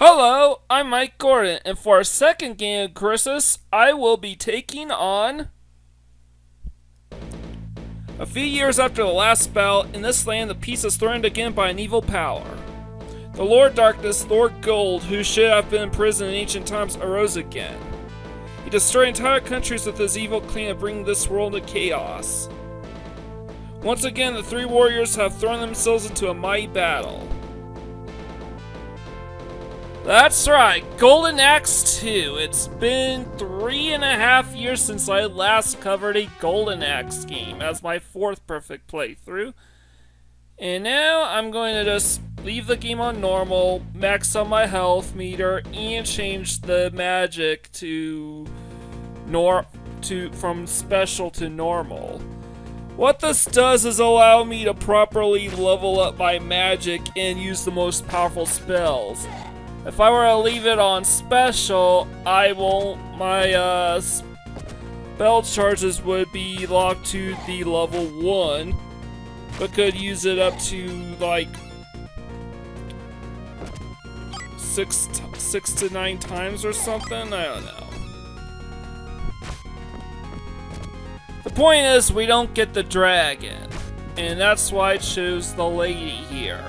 Hello, I'm Mike Gordon, and for our second game of Crisis, I will be taking on. A few years after the last battle, in this land, the peace is threatened again by an evil power. The Lord Darkness, Lord Gold, who should have been imprisoned in ancient times, arose again. He destroyed entire countries with his evil clan, bringing this world to chaos. Once again, the three warriors have thrown themselves into a mighty battle. That's right, Golden Axe 2. It's been 3.5 years since I last covered a Golden Axe game as my fourth perfect playthrough. And now I'm going to just leave the game on normal, max out my health meter, and change the magic to from special to normal. What this does is allow me to properly level up my magic and use the most powerful spells. If I were to leave it on special, my spell charges would be locked to the level 1, but could use it up to like 6 to 9 times or something. I don't know. The point is, we don't get the dragon, and that's why I chose the lady here.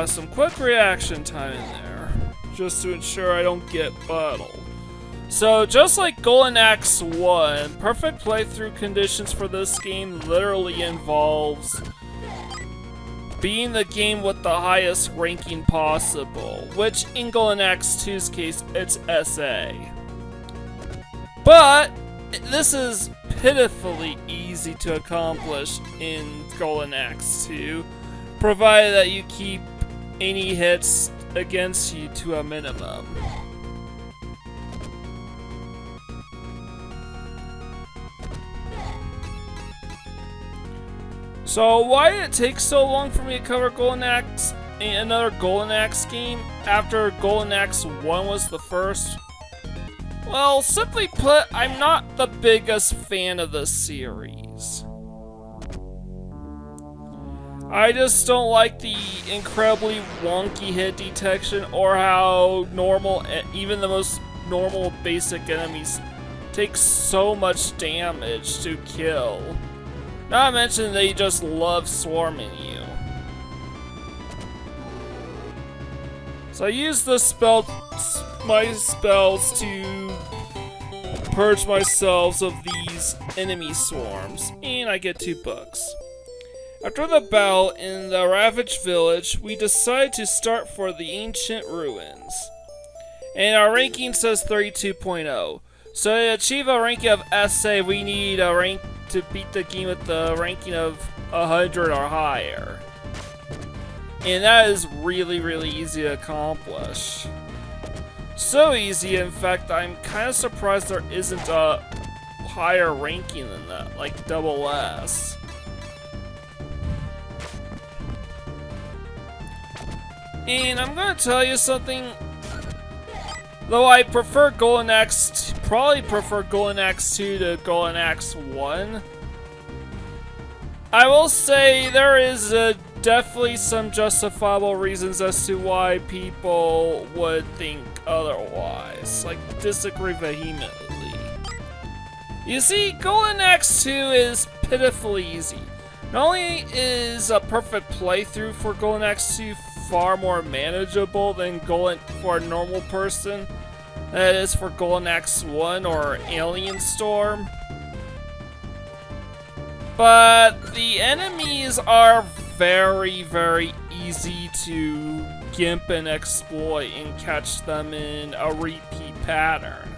Some quick reaction time in there, just to ensure I don't get bottled. So, just like Golden Axe 1, perfect playthrough conditions for this game literally involves beating the game with the highest ranking possible, which in Golden Axe 2's case, it's SA. But, this is pitifully easy to accomplish in Golden Axe 2, provided that you keep any hits against you to a minimum. So why did it take so long for me to cover Golden Axe, another Golden Axe game, after Golden Axe 1 was the first? Well, simply put, I'm not the biggest fan of the series. I just don't like the incredibly wonky hit detection, or how normal, even the most normal basic enemies take so much damage to kill. Not to mention they just love swarming you. So I use my spells to purge myself of these enemy swarms, and I get 2 books. After the battle in the Ravaged Village, we decide to start for the Ancient Ruins. And our ranking says 32.0. So to achieve a ranking of SA, we need a rank to beat the game with the ranking of 100 or higher. And that is really, really easy to accomplish. So easy, in fact, I'm kind of surprised there isn't a higher ranking than that, like double S. And I'm gonna tell you something. Though I prefer Golden Axe, probably prefer Golden Axe 2 to Golden Axe 1. I will say there is definitely some justifiable reasons as to why people would think otherwise. Like, disagree vehemently. You see, Golden Axe 2 is pitifully easy. Not only is a perfect playthrough for Golden Axe 2 far more manageable than for a normal person, that is for Golden Axe 1 or Alien Storm, but the enemies are very, very easy to gimp and exploit and catch them in a repeat pattern.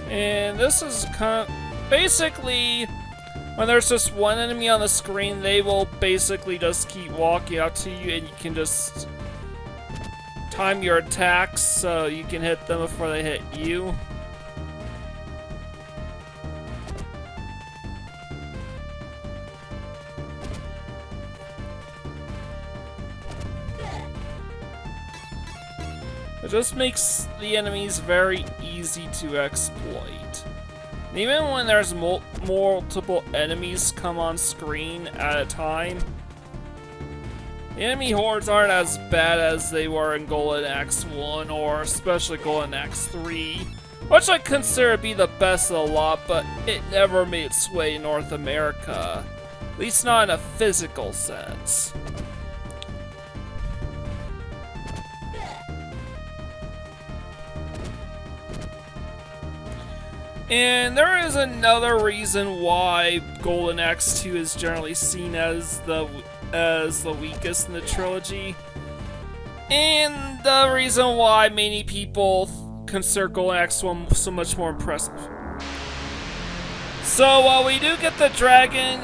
And this is kind of basically when there's just one enemy on the screen, they will basically just keep walking out to you, and you can just time your attacks so you can hit them before they hit you. It just makes the enemies very easy to exploit. And even when there's multiple enemies come on screen at a time, the enemy hordes aren't as bad as they were in Golden Axe 1 or especially Golden Axe 3, which I consider to be the best of the lot, but it never made its way in North America, at least not in a physical sense. And there is another reason why Golden Axe 2 is generally seen as the weakest in the trilogy, and the reason why many people consider Golden Axe 1 so much more impressive. So while we do get the dragon,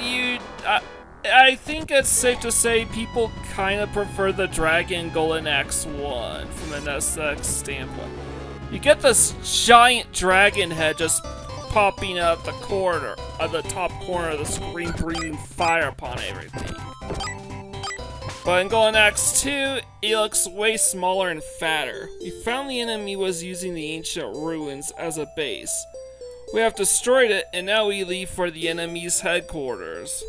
I think it's safe to say people kind of prefer the dragon Golden Axe 1 from an aesthetic standpoint. You get this giant dragon head just popping out the corner, the top corner of the screen, breathing fire upon everything. But in Golden Axe 2, it looks way smaller and fatter. We found the enemy was using the ancient ruins as a base. We have destroyed it, and now we leave for the enemy's headquarters.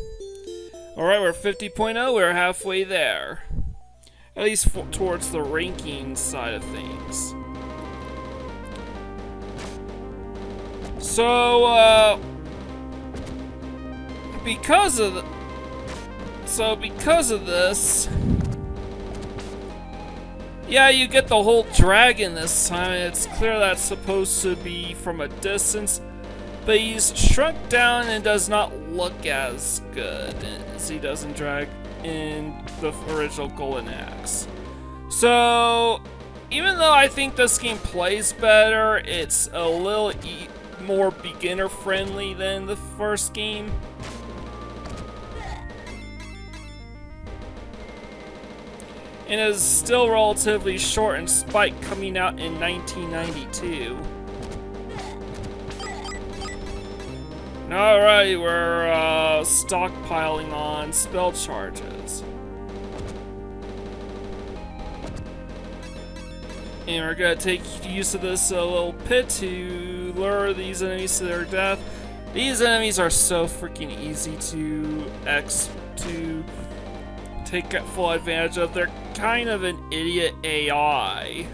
Alright, we're 50.0, we're halfway there. At least towards the ranking side of things. So, because of this, yeah, you get the whole dragon this time. It's clear that's supposed to be from a distance, but he's shrunk down and does not look as good as he does in the original Golden Axe. So, even though I think this game plays better, it's a little more beginner friendly than the first game. And is still relatively short in spite coming out in 1992. Alright, we're stockpiling on spell charges. And we're gonna take use of this little pit to lure these enemies to their death. These enemies are so freaking easy to take full advantage of. They're kind of an idiot AI.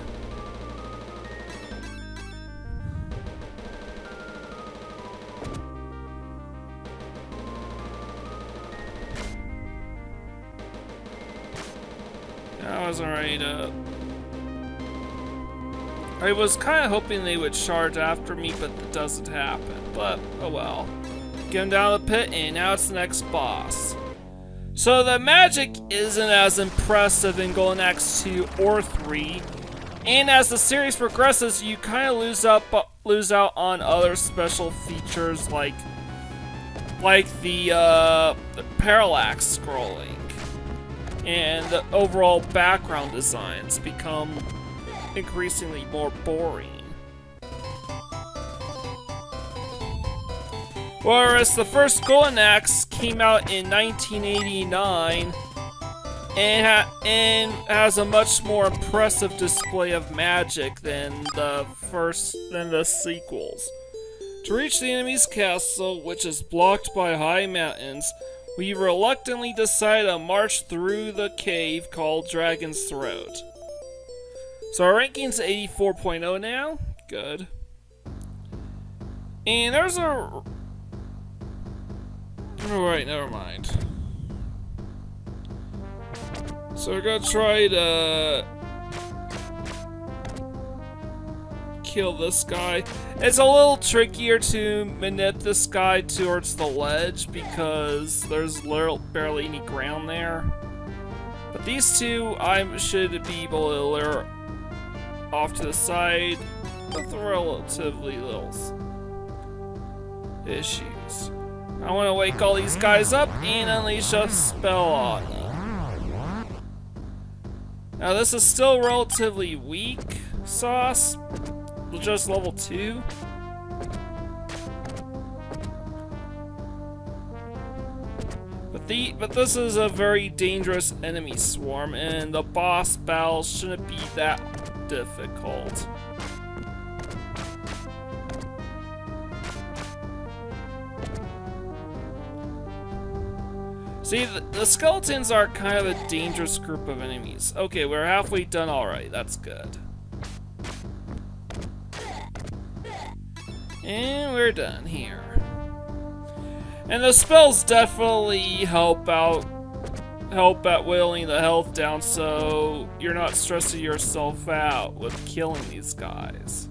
I wasn't ready to... I was kind of hoping they would charge after me, but that doesn't happen. But, oh well. Get him down the pit, and now it's the next boss. So the magic isn't as impressive in Golden Axe 2 or 3, and as the series progresses, you kind of lose out on other special features like the parallax scrolling, and the overall background designs become increasingly more boring. Whereas the first Golden Axe came out in 1989 and has a much more impressive display of magic than the sequels. To reach the enemy's castle, which is blocked by high mountains, we reluctantly decide to march through the cave called Dragon's Throat. So our ranking's 84.0 now. Good. And there's a... Alright, never mind. So we're gonna try to kill this guy. It's a little trickier to manip this guy towards the ledge because there's barely any ground there. But these two I should be able to lure off to the side with relatively little issues. I want to wake all these guys up and unleash a spell on them. Now this is still relatively weak sauce, just level 2. But this is a very dangerous enemy swarm, and the boss battle shouldn't be that difficult. See, the skeletons are kind of a dangerous group of enemies. Okay, we're halfway done alright, that's good. And we're done here. And the spells definitely help at whittling the health down so you're not stressing yourself out with killing these guys.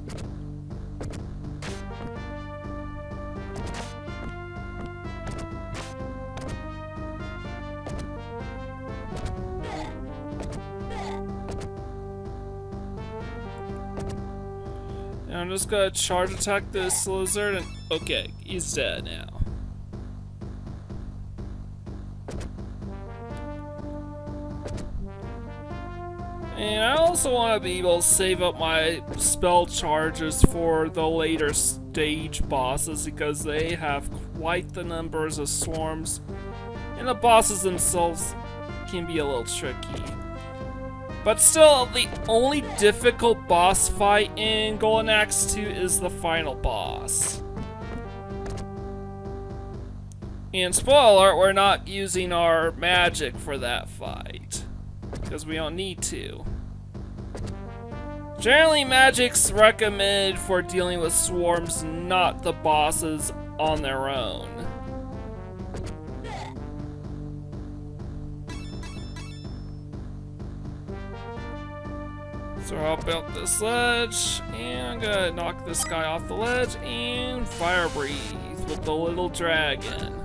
Now I'm just gonna charge attack this lizard and okay, he's dead now. And I also want to be able to save up my spell charges for the later stage bosses because they have quite the numbers of swarms, and the bosses themselves can be a little tricky. But still, the only difficult boss fight in Golden Axe 2 is the final boss. And spoiler alert, we're not using our magic for that fight, because we don't need to. Generally, magic's recommended for dealing with swarms, not the bosses on their own. So I'll build this ledge, and I'm gonna knock this guy off the ledge and fire breathe with the little dragon.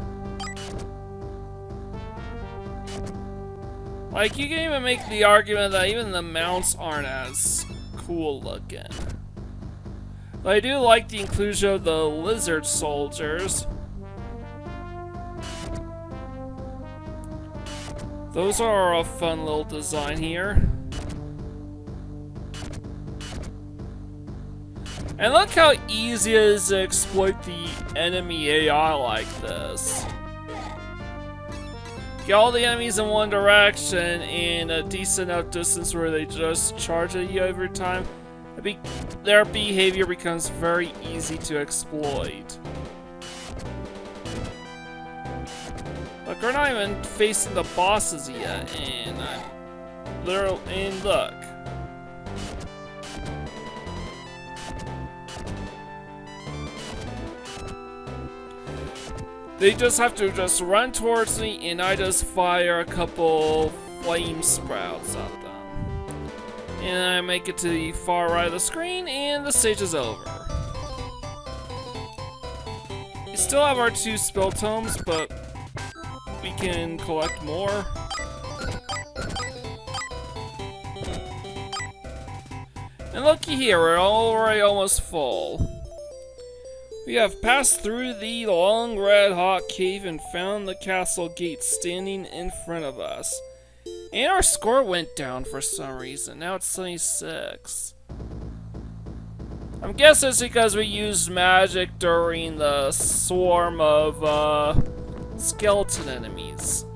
Like, you can even make the argument that even the mounts aren't as cool looking. But I do like the inclusion of the lizard soldiers. Those are a fun little design here. And look how easy it is to exploit the enemy AI like this. Get all the enemies in one direction in a decent enough distance where they just charge at you every time. Their behavior becomes very easy to exploit. Look, we're not even facing the bosses yet, and look. They just have to just run towards me, and I just fire a couple flame sprouts at them. And I make it to the far right of the screen, and the stage is over. We still have our 2 spell tomes, but we can collect more. And looky here, we're already almost full. We have passed through the long red-hot cave and found the castle gate standing in front of us. And our score went down for some reason. Now it's 76. I'm guessing it's because we used magic during the swarm of skeleton enemies.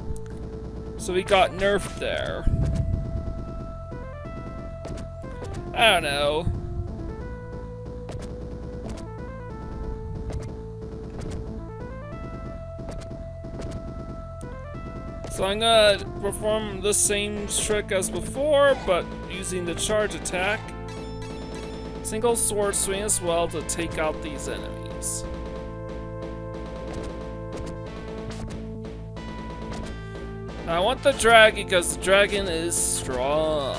So we got nerfed there. I don't know. So I'm gonna perform the same trick as before, but using the charge attack. Single sword swing as well to take out these enemies. I want the dragon because the dragon is strong.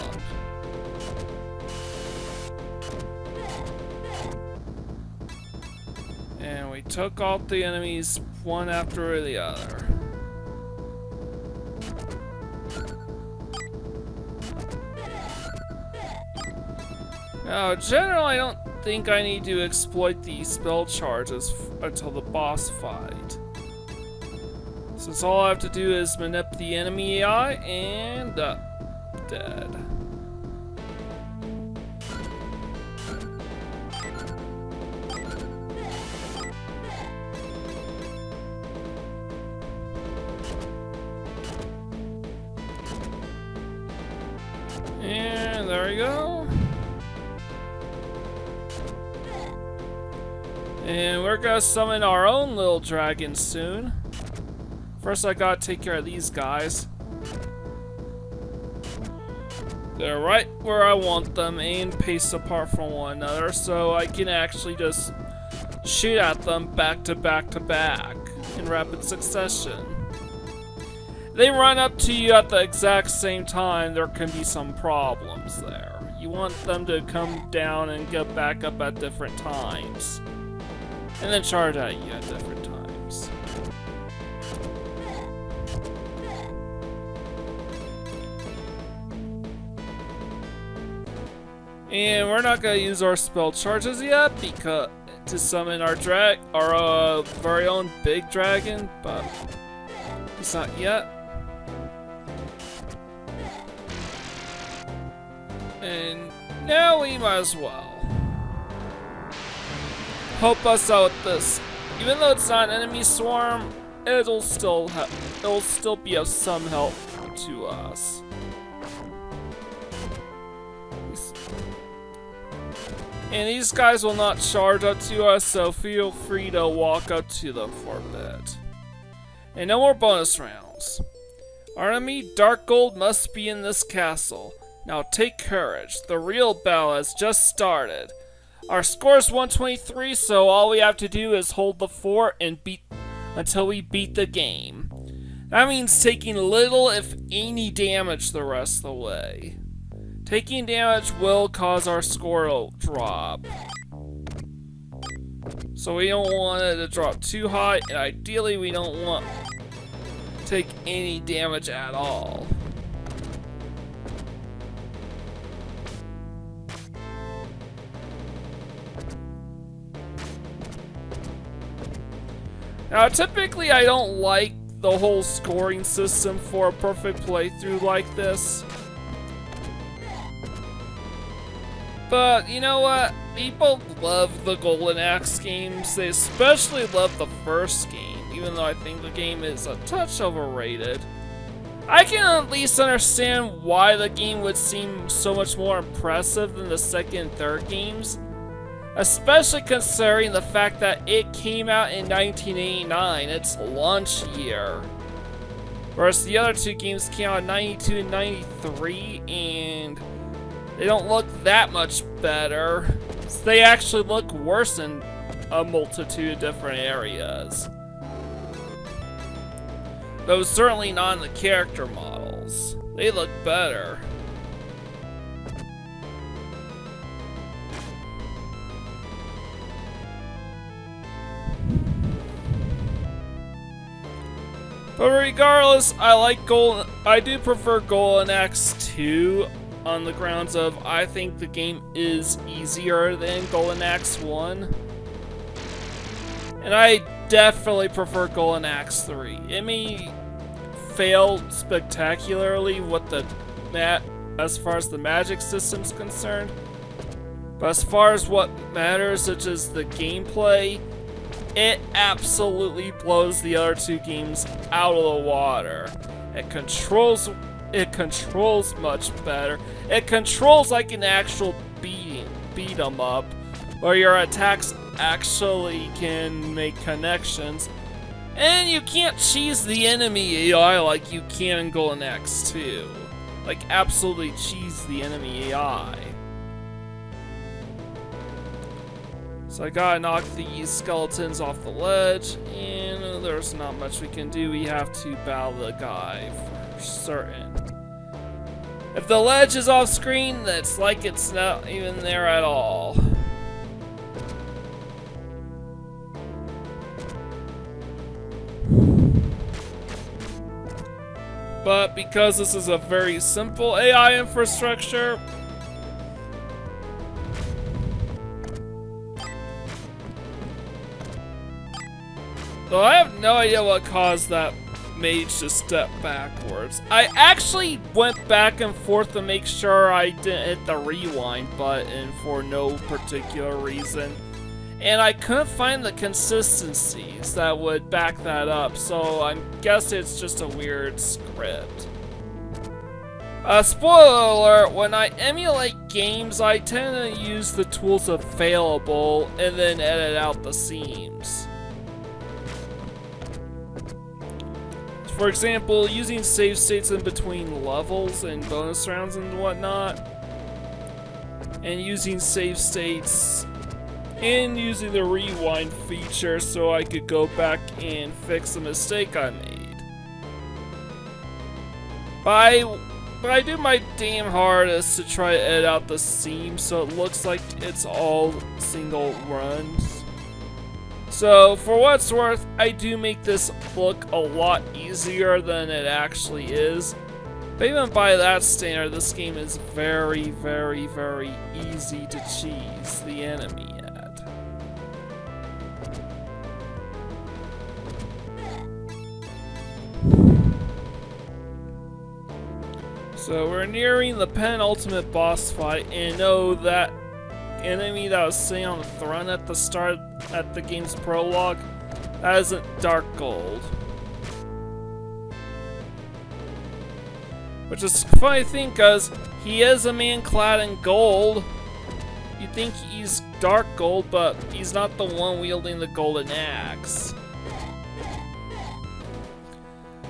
And we took out the enemies one after the other. Now, generally, I don't think I need to exploit the spell charges until the boss fight. Since all I have to do is manipulate the enemy AI and dead. And there we go. And we're gonna summon our own little dragon soon. First I gotta take care of these guys. They're right where I want them and paced apart from one another, so I can actually just shoot at them back to back to back in rapid succession. They run up to you at the exact same time, there can be some problems there. You want them to come down and get back up at different times. And then charge at you at different times. And we're not gonna use our spell charges yet because to summon our very own big dragon, but it's not yet. And now we might as well help us out with this. Even though it's not an enemy swarm, it'll still be of some help to us. And these guys will not charge up to us, so feel free to walk up to them for a bit. And no more bonus rounds. Our enemy, Dark Gold, must be in this castle. Now take courage. The real battle has just started. Our score is 123, so all we have to do is hold the fort and beat until we beat the game. That means taking little, if any, damage the rest of the way. Taking damage will cause our score to drop. So we don't want it to drop too high, and ideally we don't want to take any damage at all. Now typically I don't like the whole scoring system for a perfect playthrough like this. But you know what? People love the Golden Axe games. They especially love the first game, even though I think the game is a touch overrated. I can at least understand why the game would seem so much more impressive than the second and third games, especially considering the fact that it came out in 1989, its launch year. Whereas the other two games came out in 92 and 93, and they don't look that much better. They actually look worse in a multitude of different areas. Though certainly not in the character models. They look better. But regardless, I do prefer Golden Axe 2 on the grounds of I think the game is easier than Golden Axe 1. And I definitely prefer Golden Axe 3. It may fail spectacularly with as far as the magic system's concerned. But as far as what matters, such as the gameplay, it absolutely blows the other two games out of the water. It controls much better. It controls like an actual beat 'em up, where your attacks actually can make connections, and you can't cheese the enemy AI like you can in Golden Axe 2. Like absolutely cheese the enemy AI. So I gotta knock these skeletons off the ledge, and there's not much we can do. We have to battle the guy for certain. If the ledge is off screen, that's like it's not even there at all. But because this is a very simple AI infrastructure, though I have no idea what caused that mage to step backwards. I actually went back and forth to make sure I didn't hit the rewind button for no particular reason, and I couldn't find the consistencies that would back that up, so I guess it's just a weird script. Spoiler alert, when I emulate games, I tend to use the tools available and then edit out the seams. For example, using save states in between levels and bonus rounds and whatnot, and using save states and using the rewind feature so I could go back and fix the mistake I made. But I do my damn hardest to try to edit out the seams so it looks like it's all single runs. So, for what it's worth, I do make this look a lot easier than it actually is. But even by that standard, this game is very, very, very easy to cheese the enemy at. So, we're nearing the penultimate boss fight, and know that enemy that was sitting on the throne at the start at the game's prologue, that isn't Dark Gold. Which is a funny thing, because he is a man clad in gold. You think he's Dark Gold, but he's not the one wielding the golden axe.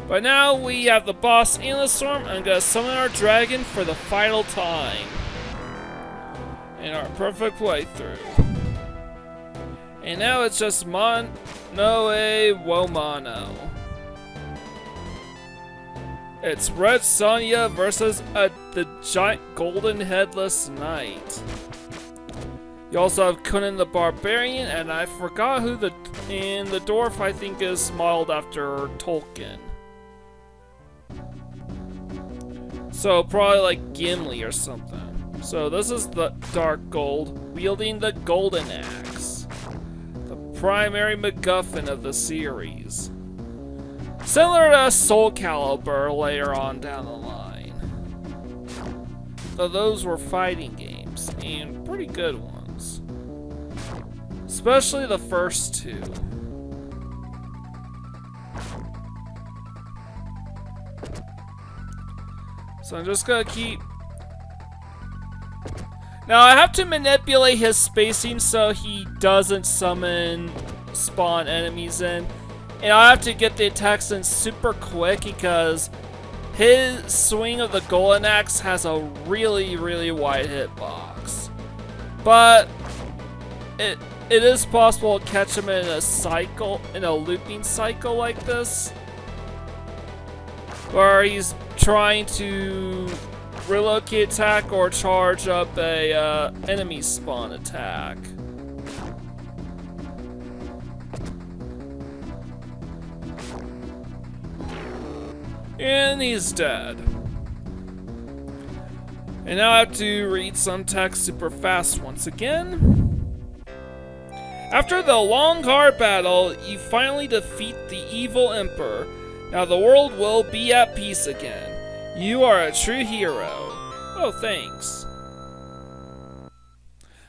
But now we have the boss in the storm, and I'm gonna summon our dragon for the final time in our perfect playthrough. And now it's just Monoe Womano. It's Red Sonja versus the giant golden headless knight. You also have Conan the Barbarian, and I forgot who the dwarf I think is modeled after Tolkien. So probably like Gimli or something. So this is the Dark Gold wielding the golden axe, the primary MacGuffin of the series. Similar to Soul Calibur later on down the line. Though those were fighting games, and pretty good ones. Especially the first two. So I'm just gonna keep... Now I have to manipulate his spacing so he doesn't spawn enemies in. And I have to get the attacks in super quick because his swing of the golden axe has a really, really wide hitbox. But it is possible to catch him in a cycle, in a looping cycle like this, where he's trying to relocate attack or charge up a enemy spawn attack. And he's dead. And now I have to read some text super fast once again. After the long hard battle, you finally defeat the evil emperor. Now the world will be at peace again. You are a true hero. Oh, thanks.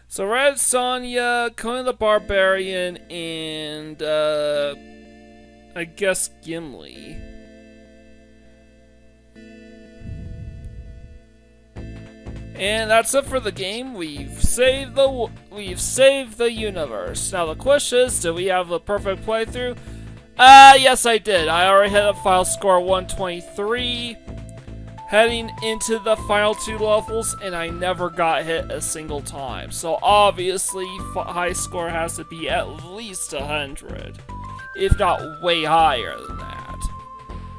So Red Sonja, Conan the Barbarian, and I guess Gimli. And that's it for the game. We've saved the universe. Now the question is, do we have a perfect playthrough? Yes I did. I already hit a file score 123, heading into the final 2 levels, and I never got hit a single time. So obviously, high score has to be at least 100, if not way higher than that.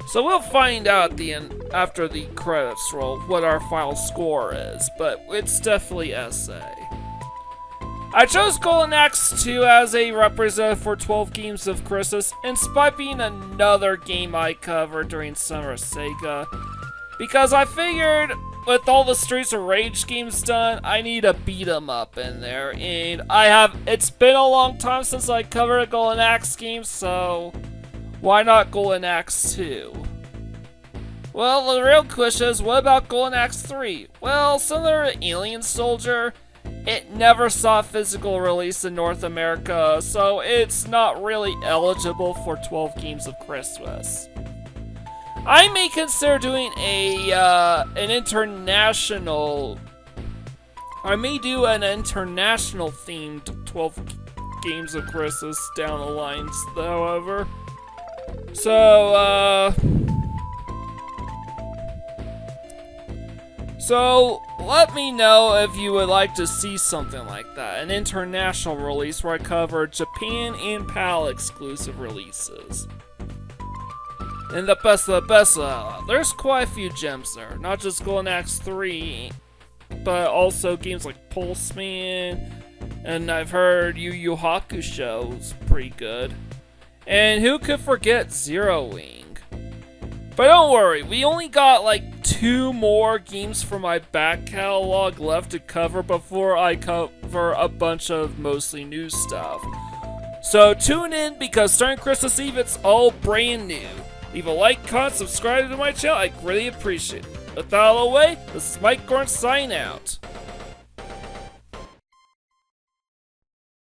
So we'll find out at the end, after the credits roll, what our final score is, but it's definitely SA. I chose Golden Axe 2 as a representative for 12 Games of Christmas, in spite of being another game I covered during Summer Sega, because I figured with all the Streets of Rage games done, I need a beat 'em up in there, and it's been a long time since I covered a Golden Axe game, so why not Golden Axe 2? Well, the real question is, what about Golden Axe 3? Well, similar to Alien Soldier, it never saw a physical release in North America, so it's not really eligible for 12 Games of Christmas. I may consider doing an international. I may do an international themed 12 Games of Christmas down the lines, however. So let me know if you would like to see something like that. An international release where I cover Japan and PAL exclusive releases. And the best of the best, there's quite a few gems there. Not just Golden Axe 3, but also games like Pulseman, and I've heard Yu Yu Hakusho is pretty good. And who could forget Zero Wing? But don't worry, we only got like 2 more games from my back catalog left to cover before I cover a bunch of mostly new stuff. So tune in, because starting Christmas Eve it's all brand new. Leave a like, comment, subscribe to my channel, I greatly appreciate it. With that out of the way, this is Mike Gordon signing out.